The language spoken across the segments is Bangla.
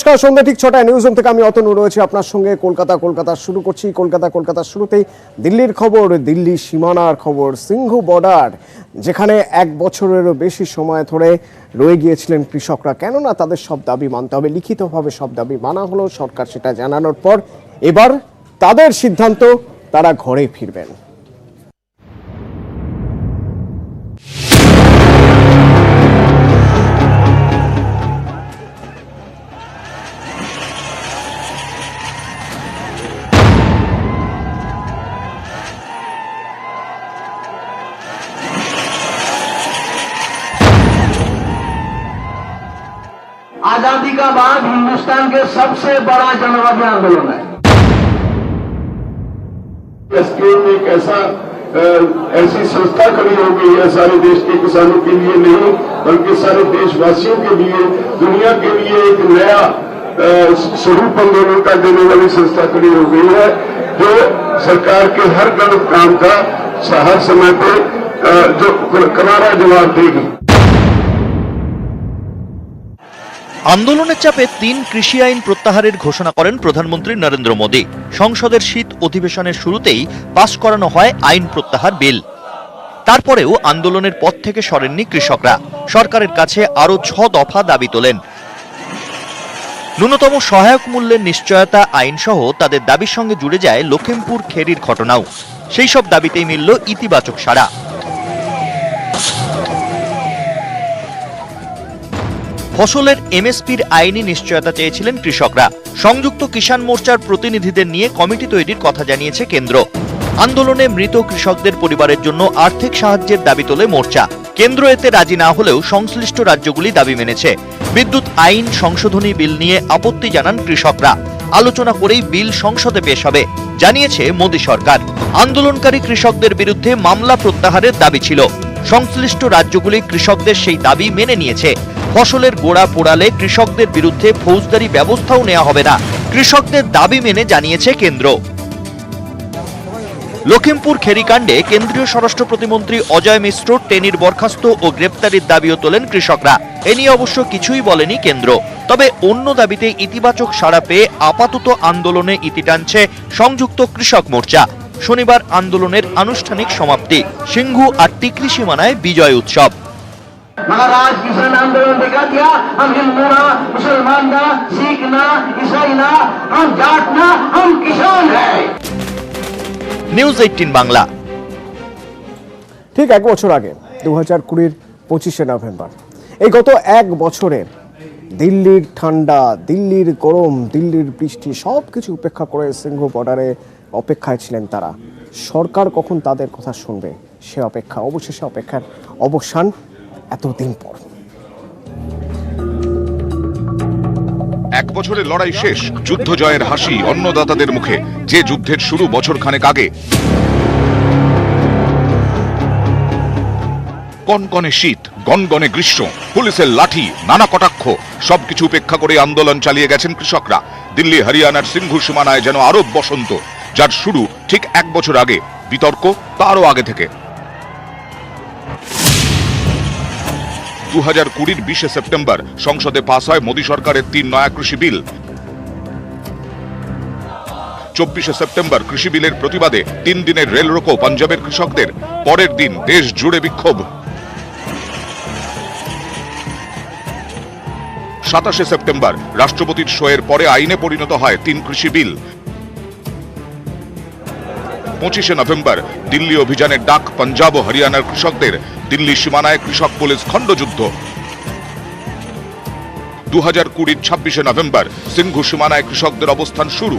নমস্কার, সন্ধ্যা ঠিক ৬টায় নিউজ রুম থেকে আমি অতনু রয়েছে আপনার সঙ্গে। কলকাতা শুরু করছি। কলকাতার শুরুতেই দিল্লির খবর, দিল্লি সীমানার খবর, সিংঘু বর্ডার, যেখানে ১ বছরেরও বেশি সময় ধরে রয়ে গিয়েছিলেন কৃষকরা। কেননা তাদের সব দাবি মানতে হবে, লিখিতভাবে সব দাবি মানা হলো। সরকার সেটা জানানোর পর এবার তাদের সিদ্ধান্ত, তারা ঘরে ফিরবেন। आजादी का बाद हिंदुस्तान के सबसे बड़ा जनवादी आंदोलन है। एसकेएम में एक ऐसी संस्था खड़ी हो गई है सारे देश के किसानों के लिए नहीं, बल्कि सारे देशवासियों के लिए, दुनिया के लिए एक नया स्वरूप आंदोलन का देने वाली संस्था खड़ी हो गई है, जो सरकार के हर गलत काम का हर समय पे जो करारा जवाब देगी। আন্দোলনের চাপে ৩ কৃষি আইন প্রত্যাহারের ঘোষণা করেন প্রধানমন্ত্রী নরেন্দ্র মোদী। সংসদের শীত অধিবেশনের শুরুতেই পাস করানো হয় আইন প্রত্যাহার বিল। তারপরেও আন্দোলনের পথ থেকে সরেননি কৃষকরা। সরকারের কাছে আরো ৬ দফা দাবি তোলেন। ন্যূনতম সহায়ক মূল্যের নিশ্চয়তা আইন সহ তাদের দাবির সঙ্গে জুড়ে যায় লখিমপুর খেরির ঘটনাও। সেই সব দাবিতেই মিলল ইতিবাচক সাড়া। ফসলের এমএসপির আইনি নিশ্চয়তা চেয়েছিলেন কৃষকরা। সংযুক্ত কিষাণ মোর্চার প্রতিনিধিদের নিয়ে কমিটি তৈরির কথা জানিয়েছে কেন্দ্র। আন্দোলনে মৃত কৃষকদের পরিবারের জন্য আর্থিক সাহায্যের দাবি তোলে মোর্চা। কেন্দ্র এতে রাজি না হলেও সংশ্লিষ্ট রাজ্যগুলি দাবি মেনেছে। বিদ্যুৎ আইন সংশোধনী বিল নিয়ে আপত্তি জানান কৃষকরা। আলোচনা করেই বিল সংসদে পেশ হবে, জানিয়েছে মোদী সরকার। আন্দোলনকারী কৃষকদের বিরুদ্ধে মামলা প্রত্যাহারের দাবি ছিল। সংশ্লিষ্ট রাজ্যগুলি কৃষকদের সেই দাবি মেনে নিয়েছে। ফসলের গোড়া পোড়ালে কৃষকদের বিরুদ্ধে ফৌজদারি ব্যবস্থাও নেওয়া হবে না, কৃষকদের দাবি মেনে জানিয়েছে কেন্দ্র। লখিমপুর খেরিকাণ্ডে কেন্দ্রীয় স্বরাষ্ট্র প্রতিমন্ত্রী অজয় মিশ্র টেনির বরখাস্ত ও গ্রেপ্তারির দাবিও তোলেন কৃষকরা। এ নিয়ে অবশ্য কিছুই বলেনি কেন্দ্র। তবে অন্য দাবিতে ইতিবাচক সাড়া পেয়ে আপাতত আন্দোলনে ইতি টানছে সংযুক্ত কৃষক মোর্চা। শনিবার আন্দোলনের আনুষ্ঠানিক সমাপ্তি। সিংঘু আর টিকরি সীমানায় বিজয় উৎসব। मगर आज किसान आंदोलन दिखा दिया, हम हिंदू ना, मुसलमान ना, सिख ना, ईसाई ना, हम जाट ना, हम किसान है। নিউজ 18 বাংলা। ঠিক ১ বছর আগে ২০২০-এর ২৫শে নভেম্বর, এই গত ১ বছরের দিল্লির ঠান্ডা, দিল্লির গরম, দিল্লির বৃষ্টি সবকিছু উপেক্ষা করে সিংঘু বর্ডারে অপেক্ষায় ছিলেন তারা। সরকার কখন তাদের কথা শুনবে, সে অপেক্ষা। অবশেষে অপেক্ষার অবসান এতদিন পর। ১ বছরের লড়াই শেষ, যুদ্ধ জয়ের হাসি অন্নদাতাদের মুখে। যে যুদ্ধের শুরু বছর খানেক আগে। কনকনে শীত, গনগনে গ্রীষ্ম, পুলিশের লাঠি, নানা কটাক্ষ, সবকিছু উপেক্ষা করে আন্দোলন চালিয়ে গেছেন কৃষকরা। দিল্লি হরিয়ানার সিংঘু সীমানায় যেন আরব বসন্ত, যার শুরু ঠিক ১ বছর আগে। বিতর্ক তারও আগে থেকে। ২০২০-এর ২০শে সেপ্টেম্বর সংসদে পাস হয় মোদী সরকারের ৩ নয়া কৃষি বিল। ২৪শে সেপ্টেম্বর কৃষি বিলের প্রতিবাদে ৩ দিনের রেল রোকো পাঞ্জাবের কৃষকদের। পরের দিন দেশ জুড়ে বিক্ষোভ। ২৭শে সেপ্টেম্বর রাষ্ট্রপতির সইয়ের পরে আইনে পরিণত হয় ৩ কৃষি বিল। ২৫শে নভেম্বর দিল্লি অভিযানের ডাক পাঞ্জাব ও হরিয়ানার কৃষকদের। দিল্লি সীমানায় কৃষক পুলিশ খণ্ডযুদ্ধ। ২০২০-এর ২৬শে নভেম্বর সিংঘু সীমানায় কৃষকদের অবস্থান শুরু।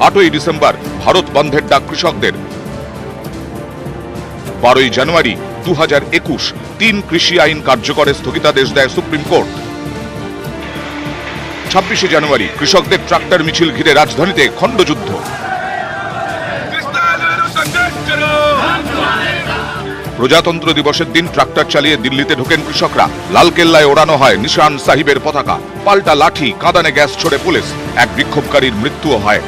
৮ই ডিসেম্বর ভারত বন্ধের ডাক কৃষকদের। ১২ই জানুয়ারি ২০২১ ৩ কৃষি আইন কার্যকরে স্থগিতাদেশ দেয় সুপ্রিম কোর্ট। ২৬শে জানুয়ারি কৃষকদের ট্রাক্টর মিছিল ঘিরে রাজধানীতে খণ্ডযুদ্ধ। প্রজাতন্ত্র দিবসের দিন ট্রাক্টর চালিয়ে দিল্লিতে ঢোকেন কৃষকরা। লালকেল্লায় ওড়ানো হয় নিশান সাহিবের পতাকা। পাল্টা লাঠি, কাঁদানে গ্যাস ছোড়ে পুলিশ। এক বিক্ষোভকারীর মৃত্যুও হয়।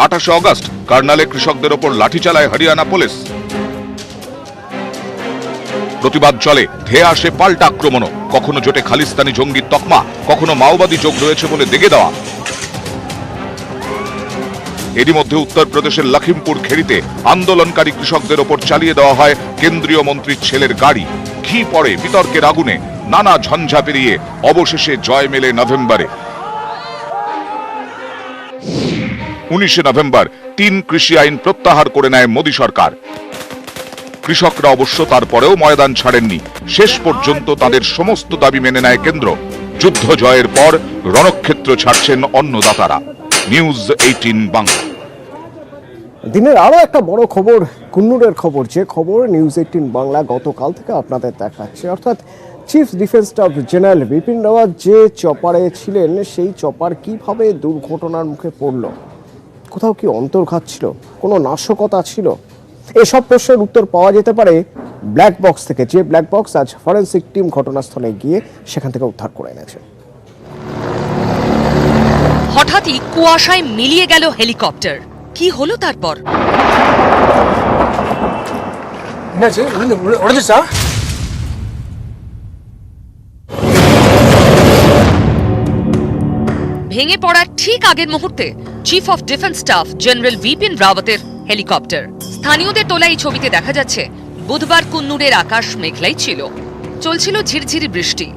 ২৮শে অগস্ট কার্নালে কৃষকদের ওপর লাঠি চালায় হরিয়ানা পুলিশ। প্রতিবাদ চলে, ধেয়ে আসে পাল্টা আক্রমণও। কখনো জোটে খালিস্তানি জঙ্গির তকমা, কখনো মাওবাদী যোগ রয়েছে বলে দেগে দেওয়া। এরই মধ্যে উত্তরপ্রদেশের লখিমপুর খেড়িতে আন্দোলনকারী কৃষকদের ওপর চালিয়ে দেওয়া হয় কেন্দ্রীয় মন্ত্রীর ছেলের গাড়ি। ঘি পড়ে বিতর্কের আগুনে, নানা ঝঞ্ঝা পেরিয়ে অবশেষে জয় মেলে নভেম্বরে। 19 নভেম্বর 3 কৃষি আইন প্রত্যাহার করে নেয় মোদী সরকার। কৃষকরা অবশ্য তারপরেও ময়দান ছাড়েননি। শেষ পর্যন্ত তাদের সমস্ত দাবি মেনে নেয় কেন্দ্র। যুদ্ধ জয়ের পর রণক্ষেত্র ছাড়ছেন অন্নদাতারা। নিউজ 18 বাংলা। দিনের আরো একটা বড় খবর, কুন্নুরের খবর, যে খবর নিউজ 18 বাংলা গতকাল থেকে আপনাদের দেখাচ্ছে। অর্থাৎ chief defence staff general Bipin Rawat যে চপারে ছিলেন, সেই চপার কিভাবে দুর্ঘটনার মুখে পড়ল? কোথাও কি অন্তর্ঘাত ছিল, কোনো নাশকতা ছিল? এসব প্রশ্নের উত্তর পাওয়া যেতে পারে ব্ল্যাক বক্স থেকে, যে ব্ল্যাক বক্স আজ ফরেন্সিক টিম ঘটনাস্থলে গিয়ে সেখান থেকে উদ্ধার করে এনেছে। হঠাৎই কুয়াশায় মিলিয়ে গেল হেলিকপ্টার। কি হলো তারপর? ভেঙে পড়ার ঠিক আগের মুহূর্তে chief of defence staff general Bipin রাওয়াতের হেলিকপ্টার। স্থানীয়দের তোলা এই ছবিতে দেখা যাচ্ছে বুধবার কুন্নুরের আকাশ মেঘলাই ছিল, চলছিল ঝিরঝিরি বৃষ্টি।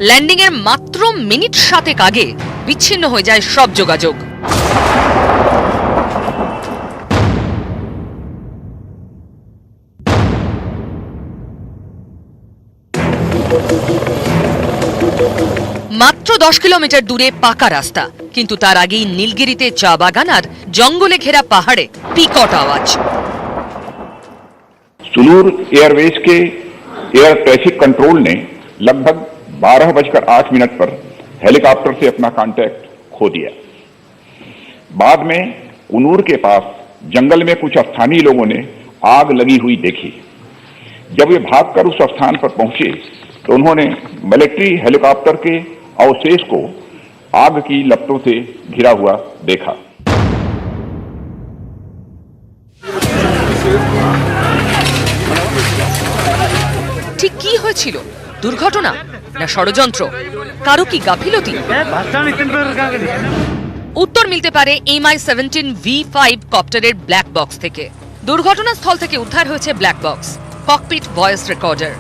ল্যান্ডিং এর মাত্র মিনিট 7 আগে বিচ্ছিন্ন হয়ে যায় সব যোগাযোগ। মাত্র 10 কিলোমিটার দূরে পাকা রাস্তা, কিন্তু তার আগেই নীলগিরিতে চা বাগান আর জঙ্গলে ঘেরা পাহাড়ে বিকট আওয়াজ। सुलूर एयरवेज के एयर ट्रैफिक कंट्रोल ने लगभग 12:08 पर हेलीकॉप्टर से अपना कांटेक्ट खो दिया। बाद में कुन्नूर के पास जंगल में कुछ स्थानीय लोगों ने आग लगी हुई देखी। जब वे भागकर उस स्थान पर पहुंचे तो उन्होंने मिलिट्री हेलीकॉप्टर के अवशेष को आग की लपटों से घिरा हुआ देखा। ঠিক কি হয়েছিল? দুর্ঘটনা না ষড়যন্ত্র? কারো কি গাফিলতি? উত্তর মিলতে পারে MI-17 V5 কপ্টারের ব্ল্যাক বক্স থেকে। দুর্ঘটনাস্থল থেকে উদ্ধার হয়েছে black box, cockpit voice recorder.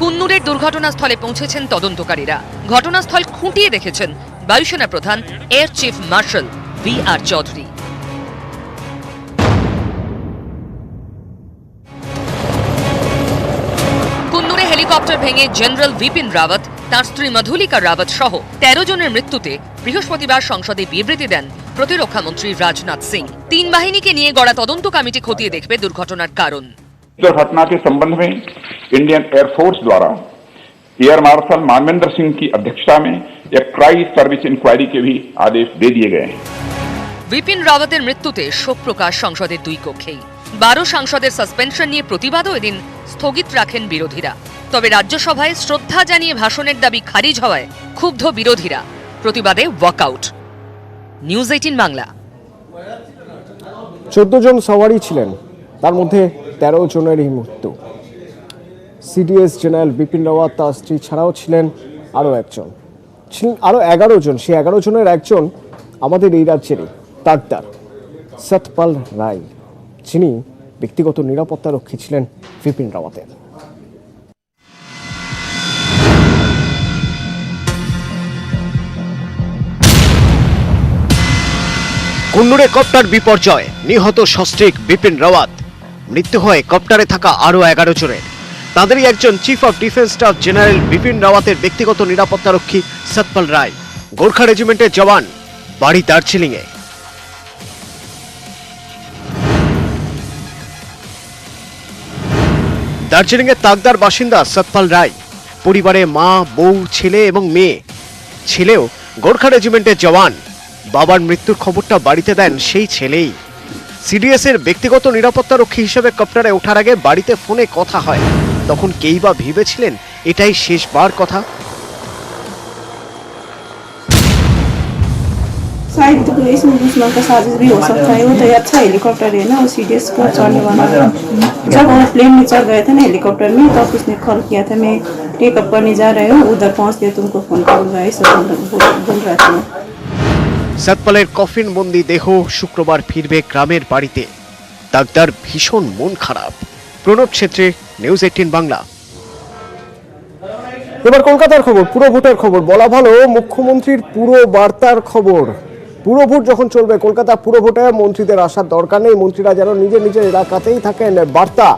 কুন্নুরের দুর্ঘটনাস্থলে পৌঁছেছেন তদন্তকারীরা। ঘটনাস্থল খুঁটিয়ে দেখেছেন বায়ুসেনা প্রধান air chief marshal VR Chowdhury. কুন্নুরে হেলিকপ্টার ভেঙে জেনারেল বিপিন রাওয়াত, তার স্ত্রী মধুলিকা রাওয়াত সহ 13 জনের মৃত্যুতে বৃহস্পতিবার সংসদে বিবৃতি দেন প্রতিরক্ষা মন্ত্রী রাজনাথ সিং। 3 বাহিনীকে নিয়ে গড়া তদন্ত কমিটি খতিয়ে দেখবে দুর্ঘটনার কারণ। दुर्घटना के संबंध में इंडियन एयरफोर्स द्वारा एयर मार्शल मानवेंद्र सिंह की अध्यक्षता में एक ट्राई सर्विस इंक्वायरी के भी आदेश दे दिए गए हैं। বিপিন রাওয়াতের মৃত্যুতে শোক প্রকাশ সংসদের 2 কক্ষেই। 12 সাংসদের সাসপেনশন নিয়ে প্রতিবাদও এদিন স্থগিত রাখেন বিরোধীরা। তবে রাজ্যসভায় শ্রদ্ধা জানিয়ে ভাষণের দাবি খারিজ হওয়ায় ক্ষুব্ধ বিরোধীরা, প্রতিবাদে ওয়াকআউট। নিউজ 18 বাংলা। 14 জন সওয়ারি ছিলেন, তার মধ্যে 13 জনেরই মৃত্যু। সিডিএস জেনারেল বিপিন রাওয়াত, তার স্ত্রী ছাড়াও ছিলেন আরও 11 জন। সেই 11 জনের একজন আমাদের এই রাজ্যেরই তাকদার সতপাল রায়, যিনি ব্যক্তিগত নিরাপত্তা রক্ষী ছিলেন বিপিন রাওয়াতের। কুন্নুরে কপ্টার বিপর্যয়, নিহত সস্ত্রীক বিপিন রাওয়াত। মৃত্যু হয় কপ্টারে থাকা আরও 11 জনের। তাদেরই একজন chief of defence staff general Bipin রাওয়াতের ব্যক্তিগত নিরাপত্তারক্ষী সতপাল রায়, গোর্খা রেজিমেন্টের জওয়ান, বাড়ি দার্জিলিংয়ে। দার্জিলিংয়ের তাকদার বাসিন্দা সতপাল রায়, পরিবারে মা, বউ, ছেলে এবং মেয়ে। ছেলেও গোর্খা রেজিমেন্টের জওয়ান। বাবার মৃত্যুর খবরটা বাড়িতে দেন সেই ছেলেই। সিডিএস এর ব্যক্তিগত নিরাপত্তারক্ষী হিসেবে কপ্টারে ওঠার আগে বাড়িতে ফোনে কথা হয়। তখন কেই বা ভেবেছিলেন এটাই শেষবার কথা। शायद तो कोई इसमें दुश्मन का साजिश भी हो सकता है। वो तो अच्छा हेलीकॉप्टर है ना, वो सीडीएस को चढ़ने वाला था। जब वो प्लेन में चढ़ गए थे ना हेलीकॉप्टर में, तब उसने कॉल किया था मैं टेकअप करने जा रहे हो, उधर पहुँचते तुमको फोन करूँगा, ऐसा बोल रहा था। সতপালের কফিন বন্দি দেহ শুক্রবার ফিরবে গ্রামের বাড়িতে। দাগদার ভীষণ মন খারাপ। প্রণব ছেত্রী, নিউজ 18 বাংলা। এবার কলকাতার খবর, পুরো ভোটের খবর, বলা ভালো মুখ্যমন্ত্রীর পুরো বার্তার খবর। পুরো ভোট যখন চলবে, কলকাতা পুরো ভোটে মন্ত্রীদের আসার দরকার নেই, মন্ত্রীরা যেন নিজের নিজের এলাকাতেই থাকেন। বার্তা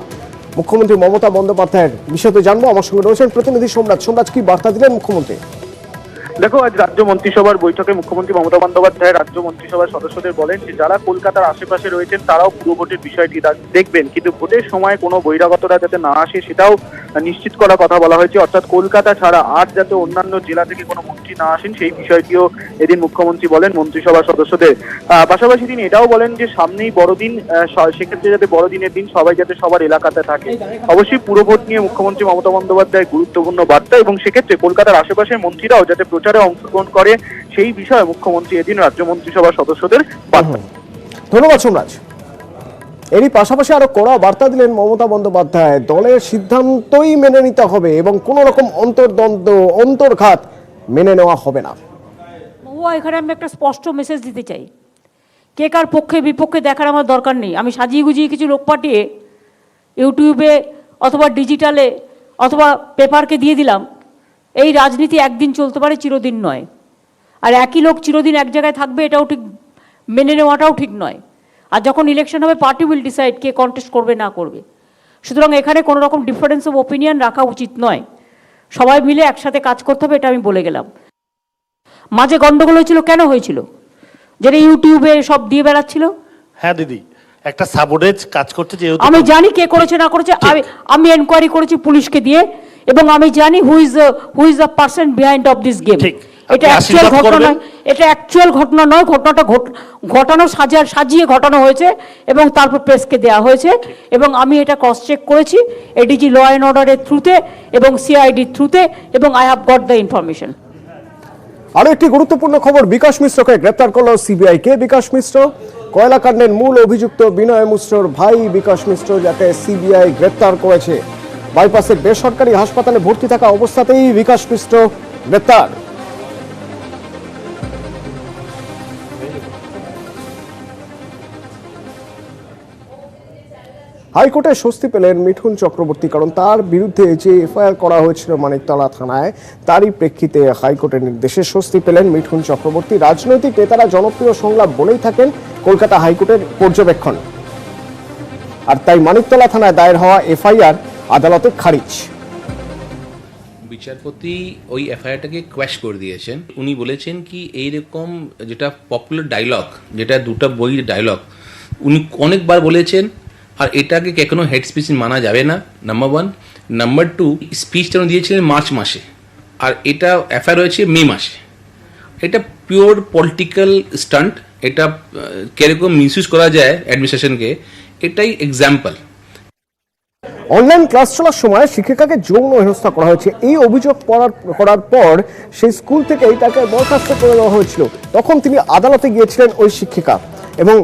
মুখ্যমন্ত্রী মমতা বন্দ্যোপাধ্যায়ের, বিষয়তে জানবো। আমার সঙ্গে রয়েছেন প্রতিনিধি সোমরাজ। সোমরাজ, কি বার্তা দিলেন মুখ্যমন্ত্রী? দেখো, আজ রাজ্য মন্ত্রিসভার বৈঠকে মুখ্যমন্ত্রী মমতা বন্দ্যোপাধ্যায় রাজ্য মন্ত্রিসভার সদস্যদের বলেন যে যারা কলকাতার আশেপাশে রয়েছেন তারাও পুরো ভোটের বিষয়টি দেখবেন, কিন্তু ভোটের সময় কোনো বহিরাগতরা যাতে না আসে সেটাও নিশ্চিত করার কথা বলা হয়েছে। অর্থাৎ কলকাতা ছাড়া আর যাতে অন্যান্য জেলা থেকে কোনো মন্ত্রী না আসেন সেই বিষয়টিও এদিন মুখ্যমন্ত্রী বলেন মন্ত্রিসভার সদস্যদের। পাশাপাশি তিনি এটাও বলেন যে সামনেই বড়দিন, সেক্ষেত্রে যাতে বড়দিনের দিন সবাই যাতে সবার এলাকাতে থাকে। অবশ্যই পুরো ভোট নিয়ে মুখ্যমন্ত্রী মমতা বন্দ্যোপাধ্যায় গুরুত্বপূর্ণ বার্তা, এবং সেক্ষেত্রে কলকাতার আশেপাশের মন্ত্রীরাও যাতে প্রচারে অংশগ্রহণ করে সেই বিষয়ে মুখ্যমন্ত্রী এদিন রাজ্য মন্ত্রিসভার সদস্যদের বার্তা। ধন্যবাদ সোমরাজ। এরই পাশাপাশি আরো কড়া বার্তা দিলেন মমতা বন্দ্যোপাধ্যায়, দলের সিদ্ধান্তই মেনে নিতে হবে এবং কোন রকম অন্তর্দ্বন্দ্ব, অন্তর্ঘাত মেনে নেওয়া হবে না। এখানে আমি একটা স্পষ্ট মেসেজ দিতে চাই, কে কার পক্ষে বিপক্ষে দেখার আমার দরকার নেই। আমি সাজিয়ে গুজিয়ে কিছু লোক পাঠিয়ে ইউটিউবে অথবা ডিজিটালে অথবা পেপারকে দিয়ে দিলাম, এই রাজনীতি একদিন চলতে পারে, চিরদিন নয়। আর একই লোক চিরদিন এক জায়গায় থাকবে, এটাও ঠিক মেনে নেওয়াটাও ঠিক নয়। আর যখন ইলেকশন হবে party will decide K contest করবে না করবে। সুতরাং এখানে কোনো রকম ডিফারেন্স অফ ওপিনিয়ন রাখা উচিত নয়, সবাই মিলে একসাথে কাজ করতে হবে, এটা আমি বলে গেলাম। মাঝে গন্ডগোল হয়েছিল, কেন হয়েছিল? যেটা ইউটিউবে সব দিয়ে বেড়াচ্ছিল। হ্যাঁ দিদি, একটা সাবোর্ডেজ কাজ করছে, যেহেতু আমি জানি কে করেছে না করেছে, আমি এনকোয়ারি করেছি পুলিশকে দিয়ে, এবং আমি জানি who is the person behind of this game. এটা অ্যাকচুয়াল ঘটনা নয়, এটা অ্যাকচুয়াল ঘটনা নয়, ঘটনাটা ঘটানো সাজিয়ে ঘটানো হয়েছে এবং তারপর প্রেসকে দেওয়া হয়েছে, এবং আমি এটা ক্রস চেক করেছি এডিজি ল অ্যান্ড অর্ডারের থ্রুতে এবং সিআইডির থ্রুতে, এবং I have got the information. আরো একটি গুরুত্বপূর্ণ খবর, বিকাশ মিশ্রকে গ্রেপ্তার করল সিবিআই। কে বিকাশ মিশ্র? কয়লা কাণ্ডের মূল অভিযুক্ত বিনয় মিশ্রর ভাই বিকাশ মিশ্র, যাকে সিবিআই গ্রেপ্তার করেছে। বাইপাসের বেসরকারি হাসপাতালে ভর্তি থাকা অবস্থাতেই বিকাশ মিশ্র গ্রেপ্তার। হাইকোর্টে স্বস্তি পেলেন মিঠুন চক্রবর্তী, কারণ তার বিরুদ্ধে যে এফআইআর করা হয়েছিল মানিকতলা থানায়, তারই প্রেক্ষিতে হাইকোর্টের নির্দেশে স্বস্তি পেলেন মিঠুন চক্রবর্তী। রাজনৈতিক নেতারা জনপ্রিয় সংলাপ বলেই থাকেন কলকাতা হাইকোর্টের পর্যবেক্ষণ, আর তাই মানিকতলা থানায় দায়ের হওয়া এফআইআর আদালতে খারিজ। বিচারপতি ওই এফআইআরটাকে কোয়াশ করে দিয়েছেন। উনি বলেছেন কি এইরকম যেটা পপুলার ডায়লগ, যেটা দুটো বইয়ের ডায়লগ, উনি অনেকবার বলেছেন, আর এটাকে কখনো হেড স্পিচ মানা যাবে না, নাম্বার ওয়ান। নাম্বার টু, স্পিচটা উনি দিয়েছিলেন মার্চ মাসে, আর এটা এফআইআর হয়েছে মে মাসে। এটা পিওর পলিটিক্যাল স্টান্ট, এটা কিরকম মিসইউজ করা যায় অ্যাডমিনিস্ট্রেশনকে, এটাই এক্সাম্পল। অনলাইন ক্লাস চলার সময় শিক্ষিকাকে যৌন হেনস্থা করা হয়েছে, এই অভিযোগ করার পর সেই স্কুল থেকেই তাকে বরখাস্ত করে দেওয়া হয়েছিল। তখন তিনি আদালতে গিয়েছিলেন ওই শিক্ষিকা, এবং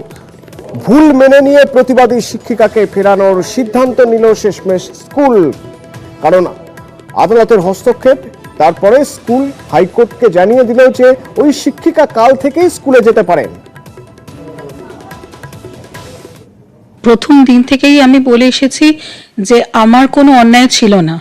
ভুল মেনে নিয়ে প্রতিবাদী শিক্ষিকাকে ফেরানোর সিদ্ধান্ত নিল শেষমেশ স্কুল। কারণ আদালতের হস্তক্ষেপ, তারপরে স্কুল হাইকোর্টকে জানিয়ে দিল যে ওই শিক্ষিকা কাল থেকেই স্কুলে যেতে পারেন। প্রথম দিন থেকেই আমি বলে এসেছি যে আমার কোনো অন্যায় ছিল না,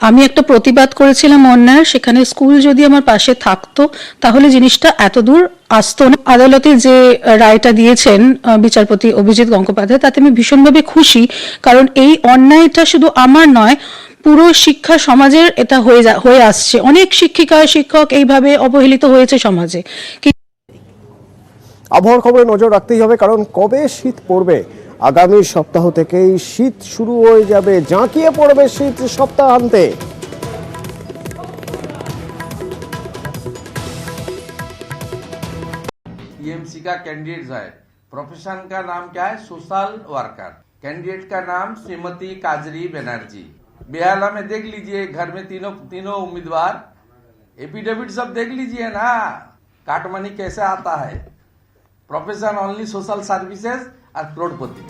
আমি একটা প্রতিবাদ করেছিলাম অন্যায়, সেখানে স্কুল যদি আমার পাশে থাকতো তাহলে জিনিসটা এত দূর আসতো না। আদালতে যে রায়টা দিয়েছেন বিচারপতি অভিজিৎ গঙ্গোপাধ্যায়, তাতে আমি ভীষণভাবে খুশি, কারণ এই অন্যায়টা শুধু আমার নয়, পুরো শিক্ষা সমাজের এটা হয়ে আসছে। অনেক শিক্ষিকা শিক্ষক এইভাবে অবহেলিত হয়েছে সমাজে। আবহাওয়ার খবরে নজর রাখতেই হবে, কারণ কবে শীত পড়বে? আগামী সপ্তাহ থেকেই শীত শুরু হয়ে যাবে, জাঁকিয়ে পড়বে শীত সপ্তাহান্তে। टीएमसी का कैंडिडेट है, प्रोफेशन का नाम क्या है? Social worker. कैंडिडेट का नाम श्रीमती काजरी बनर्जी। बेहाला में देख लीजिए, घर में तीनों उम्मीदवार, एफिडेविट सब देख लीजिए ना, काटमनी कैसे आता है। প্রফেশন অনলি সোশ্যাল সার্ভিসেস আর ক্রোড়পতি।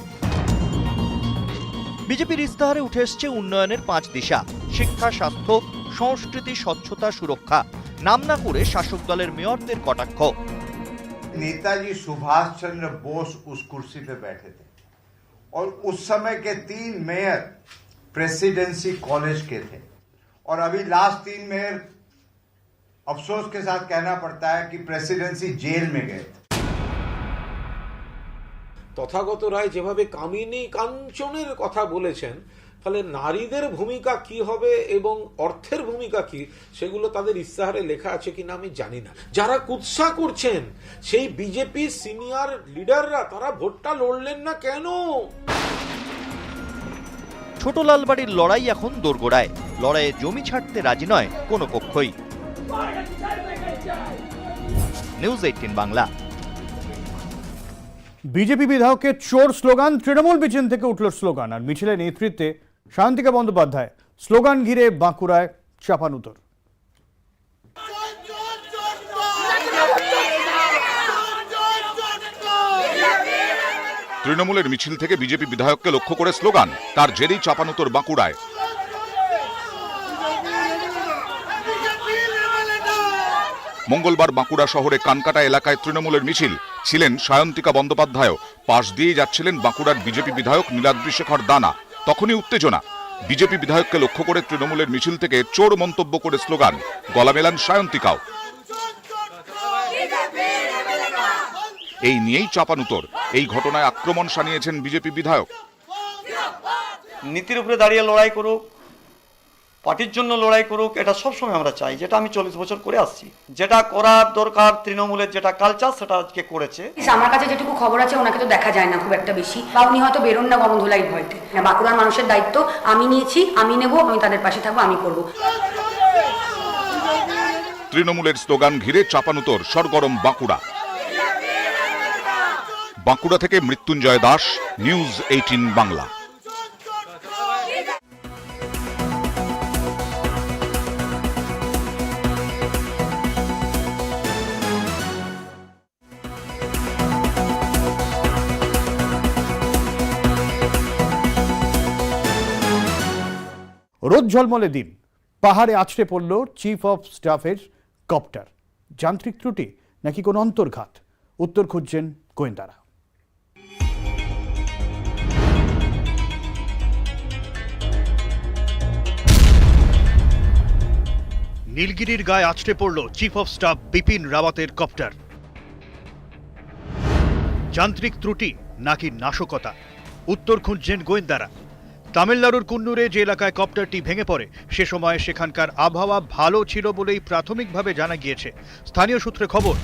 বিজেপির ইস্তাহারে উঠে এসছে উন্নয়নের 5 দিশা: শিক্ষা, স্বাস্থ্য, সংস্কৃতি, স্বচ্ছতা, সুরক্ষা। নাম না করে শাসক দলের মেয়রদের কটাক্ষ। नेताजी सुभाष चंद्र बोस उस कुर्सी पे बैठे थे और उस समय के 3 मेयर प्रेसिडेंसी कॉलेज के थे और अभी लास्ट 3 मेयर अफसोस के साथ कहना पड़ता है कि प्रेसिडेंसी जेल में गए थे। তথাগত রায় যেভাবে কামিনী কাঞ্চনের কথা বলেছেন, ফলে নারীদের ভূমিকা কি হবে এবং অর্থের ভূমিকা কি সেগুলো তাদের ইস্তাহারে লেখা আছে কিনা আমি জানি না। যারা কুৎসা করছেন সেই বিজেপি সিনিয়র লিডাররা, তারা ভোটটা লড়লেন না কেন? ছোট লালবাড়ির লড়াই এখন দোরগোড়ায়। লড়াইয়ে জমি ছাড়তে রাজি নয় কোনো পক্ষই। নিউজ 18 বাংলা। বিজেপি বিধায়কের চোর স্লোগান, তৃণমূল মিছিল থেকে উঠল স্লোগান, আর মিছিলের নেতৃত্বে শান্তিকা বন্দ্যোপাধ্যায়। স্লোগান ঘিরে বাঁকুড়ায় চাপানুতর। তৃণমূলের মিছিল থেকে বিজেপি বিধায়ককে লক্ষ্য করে স্লোগান, তার জেরেই চাপানুতর বাঁকুড়ায়। মঙ্গলবার বাঁকুড়া শহরে কানকাটা এলাকায় তৃণমূলের মিছিল, ছিলেন সায়ন্তিকা বন্দ্যোপাধ্যায়। পাশ দিয়ে যাচ্ছিলেন বাঁকুড়ার বিজেপি বিধায়ক নীলাদ্রি শেখর দানা। তখনই উত্তেজনা। বিজেপি বিধায়ককে লক্ষ্য করে তৃণমূলের মিছিল থেকে চোর মন্তব্য করে স্লোগান, গলা মেলান সায়ন্তিকাও। এই নিয়েই চাপানুতর। এই ঘটনায় আক্রমণ শানিয়েছেন বিজেপি বিধায়ক। নীতির উপরে দাঁড়িয়ে লড়াই করুক, পার্টির জন্য লড়াই করুক, এটা সবসময় আমরা চাই, যেটা আমি 40 বছর করে আসছি। যেটা করার দরকার, তৃণমূলের যেটা কালচার, সেটা আজকে করেছে। আমার কাছে যেটুকু খবর আছে, ওনাকে তো দেখা যায় না খুব একটা বেশি, বা উনি হয়তো বেরোন না গণধোলাই ভয়তে। বাঁকুড়ার মানুষের দায়িত্ব আমি নিয়েছি, আমি নেব, আমি তাদের পাশে থাকবো, আমি করব। তৃণমূলের স্লোগান ঘিরে চাপানুতর, সরগরম বাঁকুড়া। বাঁকুড়া থেকে মৃত্যুঞ্জয় দাস, নিউজ 18 বাংলা। রোদ ঝলমলে দিন, পাহাড়ে আছড়ে পড়ল চিফ অফ স্টাফের কপ্টার। যান্ত্রিক ত্রুটি নাকি কোনো অন্তর্ঘাত? উত্তর খুঁজছেন গোয়েন্দারা। নীলগিরির গায়ে আছড়ে পড়ল চিফ অফ স্টাফ বিপিন রাওয়াতের কপ্টার। যান্ত্রিক ত্রুটি নাকি নাশকতা? উত্তর খুঁজছেন গোয়েন্দারা। তামিলনাড়ুর কুন্নুরে যে এলাকায় কপ্টারটি ভেঙে পড়ে, সে সময় সেখানকার আবহাওয়া ভালো ছিল বলেই প্রাথমিকভাবে জানা গিয়েছে। স্থানীয় সূত্রে খবর,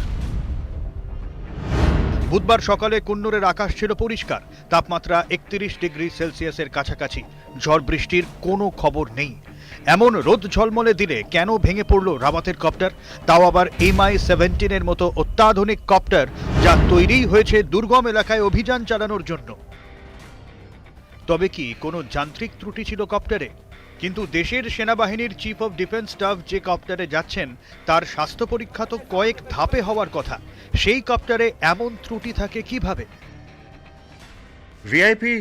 বুধবার সকালে কুন্নুরের আকাশ ছিল পরিষ্কার, তাপমাত্রা 31 ডিগ্রি সেলসিয়াসের কাছাকাছি। ঝড় বৃষ্টির কোনো খবর নেই। এমন রোদ ঝলমলে দিলে কেন ভেঙে পড়ল রাওয়াতের কপ্টার? তাও আবার MI-17 মতো অত্যাধুনিক কপ্টার, যা তৈরি হয়েছে দুর্গম এলাকায় অভিযান চালানোর জন্য। তবে কি কোনো যান্ত্রিক ত্রুটি ছিল কপ্টারে? কিন্তু দেশের সেনাবাহিনীর চিফ অফ ডিফেন্স স্টাফ যে কপ্টারে যাচ্ছেন, তার স্বাস্থ্য পরীক্ষা তো কয়েক ধাপে হওয়ার কথা। সেই কপ্টারে এমন ত্রুটি থাকে কিভাবে? ভিআইপি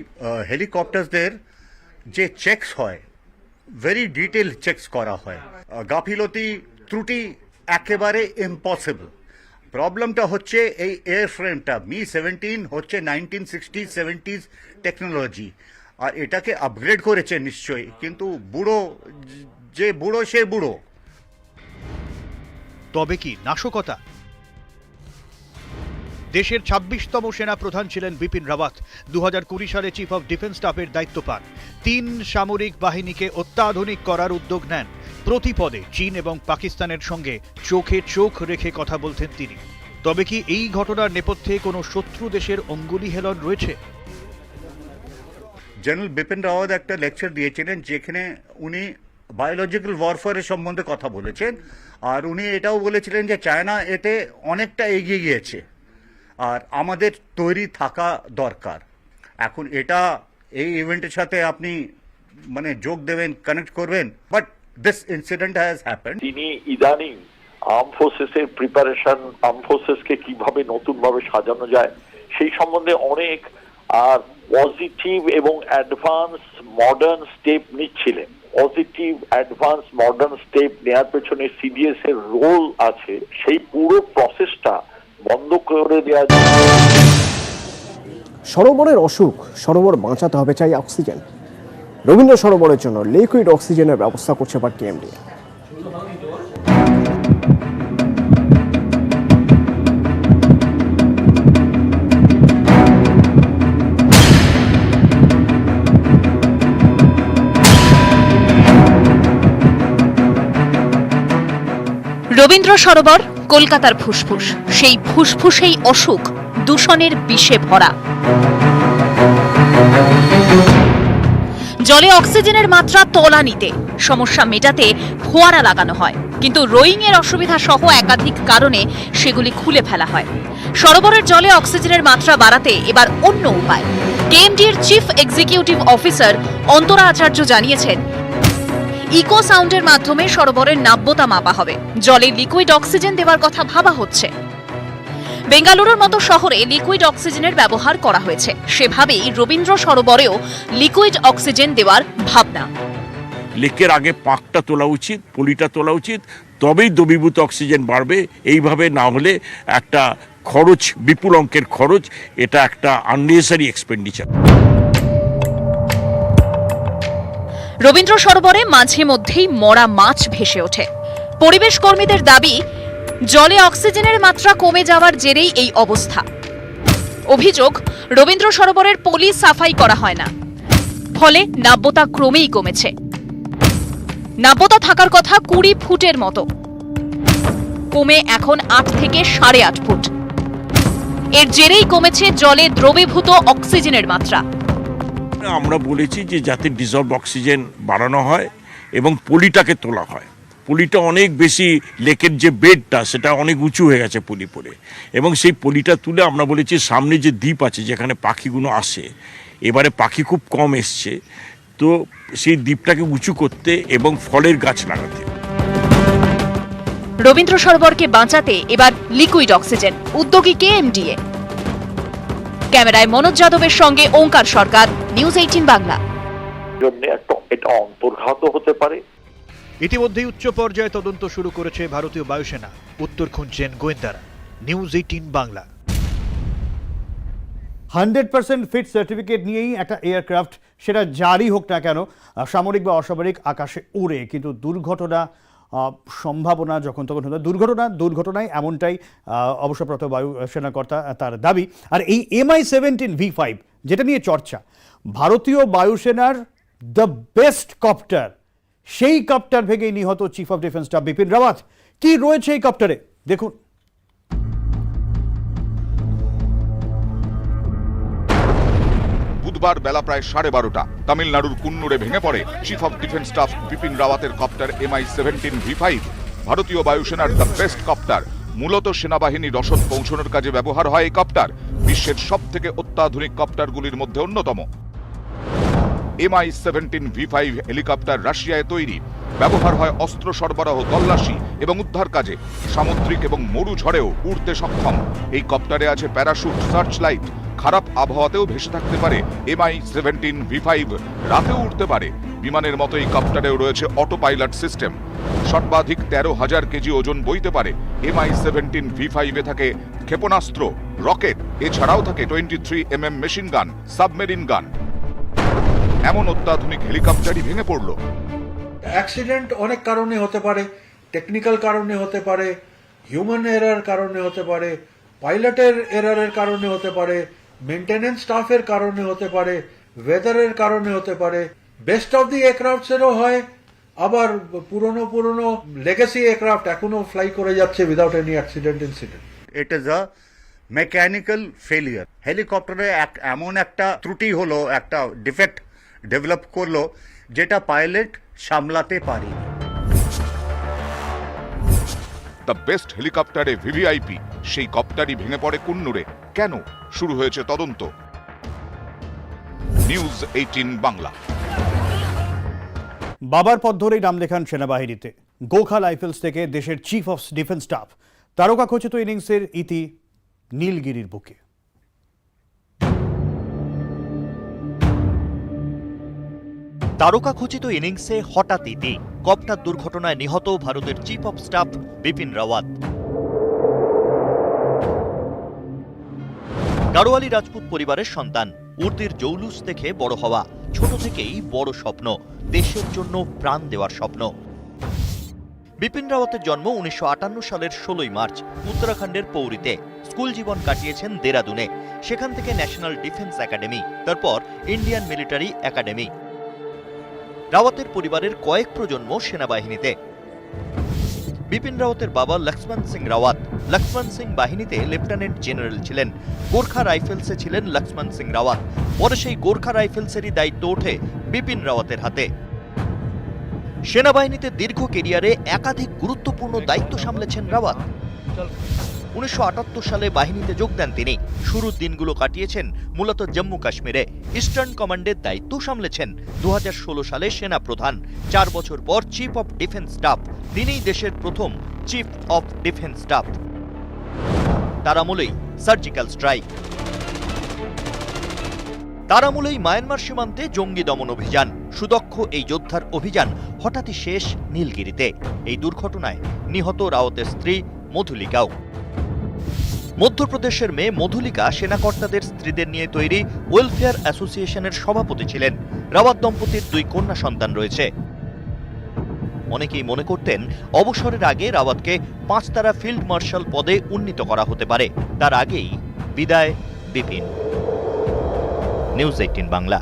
হেলিকপ্টারদের যে চেকস হয়, ভেরি ডিটেল চেকস করা হয়। গাফিলতি ত্রুটি একেবারে ইম্পসিবল। প্রবলেমটা হচ্ছে এই এয়ারফ্রেমটা Mi-17 হচ্ছে 1960-70s টেকনোলজি, আর এটাকে আপগ্রেড করেছে নিশ্চয়ই, কিন্তু বুড়ো যে বুড়ো সে বুড়ো। তবে কি নাশকতা? দেশের 26তম সেনা প্রধান ছিলেন বিপিন রাওয়াত। 2020 সালে চিফ অফ ডিফেন্স স্টাফের দায়িত্ব পান। 3 সামরিক বাহিনীকে অত্যাধুনিক করার উদ্যোগ নেন। প্রতি পদে চীন এবং পাকিস্তানের সঙ্গে চোখে চোখ রেখে কথা বলতেন তিনি। তবে কি এই ঘটনার নেপথ্যে কোনো শত্রু দেশের অঙ্গুলি হেলন রয়েছে? জেনারেল বিপিন রাওয়াত একটা লেকচার দিয়েছিলেন, যেখানে উনি বায়োলজিক্যাল ওয়ারফেয়ারের সম্বন্ধে কথা বলেছেন, আর উনি এটাও বলেছিলেন যে চায়না এতে অনেকটা এগিয়ে গিয়েছে, আর আমাদের তৈরি থাকা দরকার। এখন এটা এই ইভেন্টের সাথে আপনি মানে যোগ দেবেন, কানেক্ট করবেন, but this incident has happened. তিনি ইদানিং আর্ম ফোর্সেসের প্রিপারেশন, আর্ম ফোর্সেসকে কিভাবে নতুনভাবে সাজানো যায় সেই সম্বন্ধে অনেক আর পজিটিভ এবং অ্যাডভান্স মডার্ন স্টেপ নিচ্ছিলেন। পজিটিভ অ্যাডভান্স মডার্ন স্টেপ নেওয়ার পেছনে সিডিএস এর রোল আছে, সেই পুরো প্রসেসটা বন্ধ করে দেওয়া যায়। সরোবরের অসুখ, সরোবর বাঁচাতে হবে চাই অক্সিজেন। রবীন্দ্র সরোবরের জন্য লিকুইড অক্সিজেনের ব্যবস্থা করছে এবার কেএমডি। রবীন্দ্র সরোবর কলকাতার ফুসফুস, সেই ফুসফুসেই অসুখ, দূষণের বিষে ভরা। জলে অক্সিজেনের মাত্রা তলানিতে, সমস্যা মেটাতে ফোয়ারা লাগানো হয়, কিন্তু রোয়িং এর অসুবিধা সহ একাধিক কারণে সেগুলি খুলে ফেলা হয়। সরোবরের জলে অক্সিজেনের মাত্রা বাড়াতে এবার অন্য উপায়। কেএমডির চিফ এক্সিকিউটিভ অফিসার অন্তরা আচার্য জানিয়েছেন, ইকো সাউন্ডের মাধ্যমে সরোবরের নাব্যতা মাপা হবে, জলে লিকুইড অক্সিজেন দেওয়ার কথা ভাবা হচ্ছে। বেঙ্গালুরুর মতো শহরে লিকুইড অক্সিজেনের ব্যবহার করা হয়েছে, সেভাবেই রবীন্দ্র সরোবরেও লিকুইড অক্সিজেন দেওয়ার ভাবনা। লেকের আগে পাকটা তোলা উচিত, পলিটা তোলা উচিত, তবেই দ্রবীভূত অক্সিজেন বাড়বে। এইভাবে না হলে একটা খরচ, বিপুল অঙ্কের খরচ, এটা একটা আননেসেসারি এক্সপেন্ডিচার। রবীন্দ্র সরোবরে মাঝে মধ্যেই মরা মাছ ভেসে ওঠে। পরিবেশ কর্মীদের দাবি, জলে অক্সিজেনের মাত্রা কমে যাওয়ার জেরেই এই অবস্থা। অভিযোগ, রবীন্দ্র সরোবরের পলি সাফাই করা হয় না, ফলে নাব্যতা ক্রমেই কমেছে। নাব্যতা থাকার কথা 20 ফুটের মতো, কমে এখন 8 থেকে 8.5 ফুট। এর জেরেই কমেছে জলে দ্রবীভূত অক্সিজেনের মাত্রা। আমরা বলেছি যে যাতে ডিজলভ অক্সিজেন বাড়ানো হয় এবং পলিটাকে তোলা হয়। পলিটা অনেক বেশি, লেকের যে বেডটা সেটা অনেক উঁচু হয়ে গেছে পলি পড়ে, এবং সেই পলিটা তুলে আমরা বলেছি সামনে যে দ্বীপ আছে যেখানে পাখিগুলো আসে, এবারে পাখি খুব কম এসছে, তো সেই দ্বীপটাকে উঁচু করতে এবং ফলের গাছ লাগাতে। রবীন্দ্র সরোবরকে বাঁচাতে এবার লিকুইড অক্সিজেন, উদ্যোগী কেএমডিএ। ক্যামেরায় মনোজ যাদবের সঙ্গে ওঙ্কার সরকার, নিউজ 18 বাংলা। এটা অন্তর্ঘাত হতে পারে। ইতিমধ্যেই উচ্চ পর্যায়ে তদন্ত শুরু করেছে ভারতীয় বায়ুসেনা, উত্তর খুঁজছেন গোয়েন্দারা। নিউজ 18 বাংলা। 100% ফিট সার্টিফিকেট নিয়েই একটা এয়ারক্রাফট, সেটা যারই হোক না কেন, সামরিক বা অসামরিক, আকাশে উড়ে, কিন্তু দুর্ঘটনা সম্ভাবনা যখন তখন হতো। দুর্ঘটনায় এমনটাই অবসরপ্রাপ্ত বায়ুসেনা কর্তা তার দাবি। আর এই MI-17 V5 যেটা নিয়ে চর্চা, ভারতীয় বায়ুসেনার দ্য বেস্ট কপ্টার, সেই কপ্টার ভেঙেই নিহত chief of defence staff Bipin Rawat. কি রয়েছে এই কপ্টারে দেখুন। বুধবার বেলা প্রায় 12:30 তামিলনাড়ুর কুন্নুরে ভেঙে পড়ে chief of defence staff Bipin রাওয়াতের কপ্টার MI-17 V5। ভারতীয় বায়ুসেনার দ্য বেস্ট কপ্টার। মূলত সেনাবাহিনী রসদ পৌঁছানোর কাজে ব্যবহার হয় এই কপ্টার। বিশ্বের সব থেকে অত্যাধুনিক কপ্টারগুলির মধ্যে অন্যতম। MI-17 V5 হেলিকপ্টার রাশিয়ায় তৈরি। ব্যবহার হয় অস্ত্র সরবরাহ, তল্লাশি এবং উদ্ধার কাজে। সামুদ্রিক এবং মরু ঝড়েও উড়তে সক্ষম এই কপ্টারে আছে প্যারাশুট, সার্চ লাইট। খারাপ আবহাওয়াতেও ভেসে থাকতে পারে MI-17 V5, রাতেও উঠতে পারে। বিমানের মতো এই কপ্টারেও রয়েছে অটো পাইলট সিস্টেম। সর্বাধিক 13,000 কেজি ওজন বইতে পারে। MI-17 V5 এ থাকে ক্ষেপণাস্ত্র, রকেট, এছাড়াও থাকে 23 mm মেশিন গান, সাবমেরিন গান। এমন অত্যাধুনিক হেলিকপ্টারই ভেঙে পড়ল। অ্যাক্সিডেন্ট অনেক কারণে হতে পারে, টেকনিক্যাল কারণে হতে পারে, হিউম্যান এরার কারণে হতে পারে, পাইলটের এরারের কারণে হতে পারে, মেইনটেনেন্স স্টাফের কারণে হতে পারে, ওয়েদারের কারণে হতে পারে। বেস্ট অফ দি এয়ারক্রাফটসেরও হয়, আবার পুরনো লেগেসি এয়ারক্রাফট এখনো ফ্লাই করে যাচ্ছে without any accident incident. It is a mechanical failure. হেলিকপ্টারে এমন একটা ত্রুটি হলো, একটা ডিফেক্ট ডেভেলপ করলো, যেটা পাইলট সামলাতে পারেনি। দ্য বেস্ট হেলিকপ্টারে VVIP, সেই কপ্টারই ভেঙে পড়ে কুন্নুরে। কেন? শুরু হয়েছে তদন্ত। নিউজ 18 বাংলা। বাবার পথ ধরেই নাম লেখান সেনাবাহিনীতে। গোর্খা রাইফেলস থেকে দেশের চিফ অফ ডিফেন্স স্টাফ। তারকা খচিত ইনিংসের ইতি নীলগিরির বুকে। তারকা খচিত ইনিংসে হঠাৎ ইতি, কপ্টার দুর্ঘটনায় নিহত ভারতের chief of staff Bipin Rawat. Garhwali Rajput পরিবারের সন্তান, উর্দির জৌলুস দেখে বড় হওয়া, ছোট থেকেই বড় স্বপ্ন, দেশের জন্য প্রাণ দেওয়ার স্বপ্ন। বিপিন রাওয়াতের জন্ম 1958 সালের 16 মার্চ উত্তরাখণ্ডের পৌরিতে। স্কুল জীবন কাটিয়েছেন দেরাদুনে, সেখান থেকে ন্যাশনাল ডিফেন্স একাডেমি, তারপর ইন্ডিয়ান মিলিটারি একাডেমি। রাওয়াতের পরিবারের কয়েক প্রজন্ম সেনাবাহিনীতে। বিপিন রাওয়াতের বাবা লক্ষ্মণ সিং রাওয়াত লক্ষ্মণ সিং বাহিনীতে লেফটেন্যান্ট জেনারেল ছিলেন। গোর্খা রাইফেলসে ছিলেন লক্ষ্মণ সিং রাওয়াত। পরে সেই গোর্খা রাইফেলসেরই দায়িত্ব ওঠে বিপিন রাওয়াতের হাতে। সেনাবাহিনীতে দীর্ঘ কেরিয়ারে একাধিক গুরুত্বপূর্ণ দায়িত্ব সামলেছেন রাওয়াত। 1978 সালে বাহিনীতে যোগ দেন তিনি। শুরুর দিনগুলো কাটিয়েছেন মূলত জম্মু কাশ্মীরে, ইস্টার্ন কমান্ডের দায়িত্ব সামলেছেন। 2016 সালে সেনা প্রধান, 4 বছর পর চিফ অফ ডিফেন্স স্টাফ। তিনিই দেশের প্রথম চিফ অফ ডিফেন্স স্টাফ। তার আমলেই সার্জিক্যাল স্ট্রাইক, তার আমলেই মায়ানমার সীমান্তে জঙ্গি দমন অভিযান। সুদক্ষ এই যোদ্ধার অভিযান হঠাৎই শেষ নীলগিরিতে। এই দুর্ঘটনায় নিহত রাওয়াতের স্ত্রী মধুলিকাও। মধ্যপ্রদেশের মেয়ে মধুলিকা সেনাকর্তাদের স্ত্রীদের নিয়ে তৈরি ওয়েলফেয়ার অ্যাসোসিয়েশনের সভাপতি ছিলেন। রাওয়াত দম্পতির 2 কন্যা সন্তান রয়েছে। অনেকেই মনে করতেন অবসরের আগে রাওয়াতকে 5 তারা ফিল্ড মার্শাল পদে উন্নীত করা হতে পারে। তার আগেই বিদায় বিপিন। নিউজ 18 বাংলা।